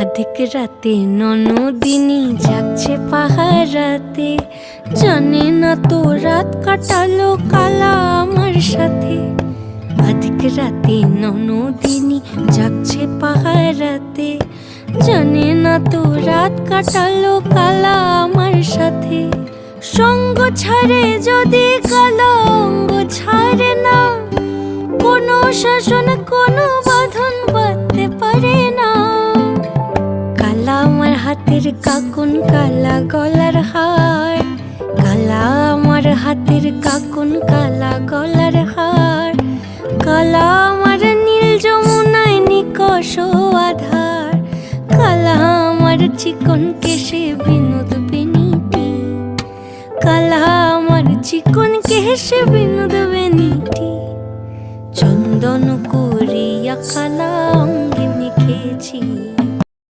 অধিক রাতে ননদিনী জাগছে পাহারাতে, জানে না তো রাত কাটালো কালা আমার সাথে। অধিক রাতে ননদিনী জাগছে পাহারাতে, জানে না তো রাত কাটালো কালা আমার সাথে। সঙ্গ ছাড়ে যদি কালা অঙ্গ ছাড়ে না, কোনো শাসন কোনো বাঁধন বাঁধতে পারে না। কালা আমার হাতের কাকুন কালা গলার হার, কালা আমার হাতের কাকুন কালা গলার হার। কালা আমার নীল যমুনায় নিকষ আধার, কালা আমার চিকন কেশে বিনোদ বেনিটি, কালা আমার চিকন কেশে বিনোদ বেনিটি। চন্দন করিয়া কালা অঙ্গে মেখেছি।